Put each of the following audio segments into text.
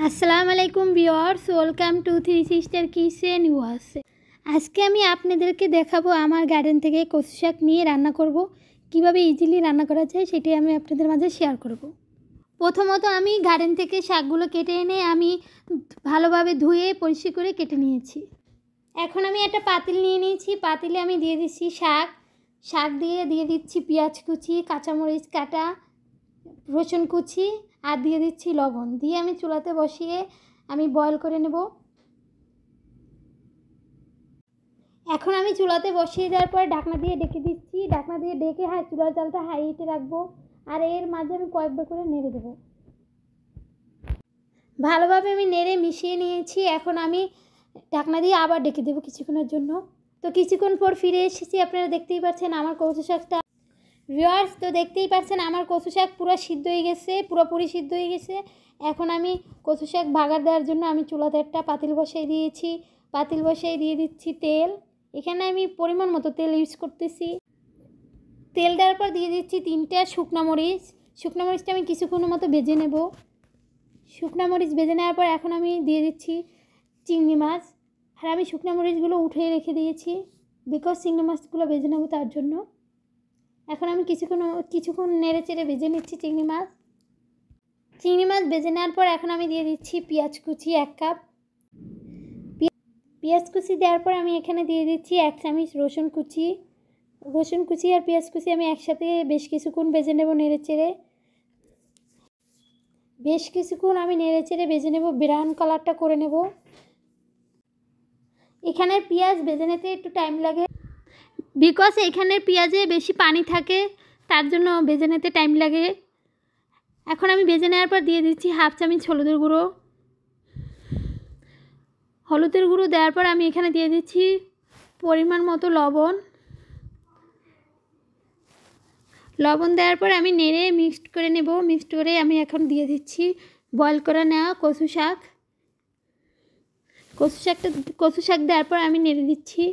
আসসালামু আলাইকুম viewers, welcome to three sister kitchen ওয়াসে। আজকে আমি আপনাদেরকে দেখাবো আমার গার্ডেন থেকে কচু শাক নিয়ে রান্না করব। কিভাবে ইজিলি রান্না করা যায় সেটাই আমি আপনাদের মাঝে শেয়ার করব। প্রথমত আমি গার্ডেন থেকে শাকগুলো কেটে এনে আমি ভালোভাবে ধুয়ে পরিষ্কার করে কেটে নিয়েছি। এখন আমি একটা পাতিল নিয়ে নিয়েছি। পাতিলে আমি দিয়ে দিচ্ছি শাক দিয়ে দিচ্ছি পেঁয়াজ কুচি, কাঁচামরিচ কাটা, রসুন কুচি আর দিয়ে দিচ্ছি লবণ। দিয়ে আমি চুলাতে বসিয়ে আমি বয়েল করে নেব। এখন আমি চুলাতে বসিয়ে দেওয়ার পর ঢাকনা দিয়ে ডেকে দিচ্ছি। ঢাকনা দিয়ে ডেকে চুলার জালটা হাই হিটে রাখবো। আর এর মাঝে আমি কয়েকবার করে নেড়ে দেবো। ভালোভাবে আমি নেড়ে মিশিয়ে নিয়েছি। এখন আমি ঢাকনা দিয়ে আবার ডেকে দেবো কিছুক্ষণের জন্য। তো কিছুক্ষণ পর ফিরে এসেছি। আপনারা দেখতেই পাচ্ছেন আমার কচু শাকটা। ভিউয়ার্স, তো দেখতেই পাচ্ছেন আমার কচু শাক পুরো সিদ্ধ হয়ে গেছে, পুরোপুরি সিদ্ধ হয়ে গেছে। এখন আমি কচু শাক বাগার দেওয়ার জন্য আমি চুলাতে একটা পাতিল বসিয়ে দিয়েছি। পাতিল বসিয়ে দিয়ে দিচ্ছি তেল। এখানে আমি পরিমাণ মতো তেল ইউজ করতেছি। তেল দেওয়ার পর দিয়ে দিচ্ছি 3টা শুকনো মরিচ। শুকনো মরিচটা আমি কিছুক্ষণের মতো ভেজে নেব। শুকনো মরিচ ভেজে নেওয়ার পর এখন আমি দিয়ে দিচ্ছি চিংড়ি মাছ। আর আমি শুকনো মরিচগুলো উঠিয়ে রেখে দিয়েছি, বিকজ চিংড়ি মাছগুলো ভেজে নেব তার জন্য। এখন আমি কিছুক্ষণ নেড়ে চেড়ে ভেজে নিচ্ছি চিংড়ি মাছ ভেজে নেওয়ার পর এখন আমি দিয়ে দিচ্ছি পেঁয়াজ কুচি 1 কাপ। পেঁয়াজ কুচি দেওয়ার পর আমি এখানে দিয়ে দিচ্ছি 1 চামচ রসুন কুচি আর পেঁয়াজ কুচি আমি একসাথে বেশ কিছুক্ষণ ভেজে নেব নেড়ে চেড়ে। আমি নেড়ে চেড়ে ভেজে নেব, ব্রাউন কালারটা করে নেব। এখানে পেঁয়াজ ভেজে নিতে একটু টাইম লাগে, বিকজ এখানের পেঁয়াজে বেশি পানি থাকে, তার জন্য ভেজে নিতে টাইম লাগে। এখন আমি ভেজে নেওয়ার পর দিয়ে দিচ্ছি 1/2 চামচ হলুদের গুঁড়ো দেওয়ার পর আমি এখানে দিয়ে দিচ্ছি পরিমাণ মতো লবণ দেওয়ার পর আমি নেড়ে মিক্সড করে নেব। মিক্সড করে আমি এখন দিয়ে দিচ্ছি বয়েল করে নেওয়া কচু শাক দেওয়ার পর আমি নেড়ে দিচ্ছি।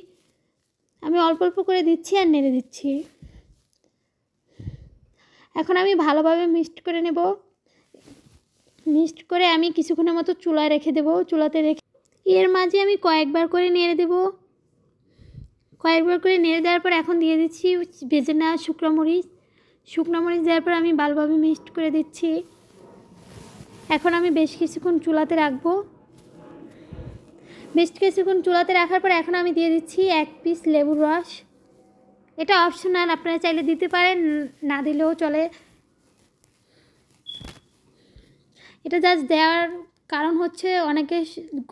আমি অল্প অল্প করে দিচ্ছি আর নেড়ে দিচ্ছি। এখন আমি ভালোভাবে মিক্সড করে নেব। মিক্সড করে আমি কিছুক্ষণের মতো চুলায় রেখে দেবো। চুলাতে রেখে এর মাঝে আমি কয়েকবার করে নেড়ে দেওয়ার পর এখন দিয়ে দিচ্ছি ভেজে নেওয়া শুকনো মরিচ দেওয়ার পর আমি ভালোভাবে মিক্সড করে দিচ্ছি। এখন আমি বেশ কিছুক্ষণ চুলাতে রাখবো। চুলাতে রাখার পর এখন আমি দিয়ে দিচ্ছি 1 পিস লেবুর রস। এটা অপশনাল, আপনারা চাইলে দিতে পারেন, না দিলেও চলে। এটা জাস্ট দেওয়ার কারণ হচ্ছে অনেকে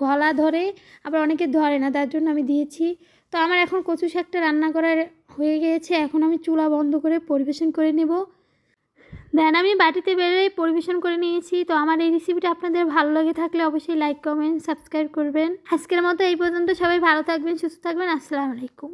গলা ধরে, আবার অনেকে ধরে না, তার জন্য আমি দিয়েছি। তো আমার এখন কচু শাকটা রান্না করা হয়ে গিয়েছে। এখন আমি চুলা বন্ধ করে পরিবেশন করে নেব। দেন আমি বাটিতে বেড়ে পরিবেশন করে নিয়েছি। তো আমার এই রেসিপিটা আপনাদের ভালো লেগে থাকলে অবশ্যই লাইক, কমেন্ট, সাবস্ক্রাইব করবেন। আজকের মতো এই পর্যন্ত। সবাই ভালো থাকবেন, সুস্থ থাকবেন। আসসালামু আলাইকুম।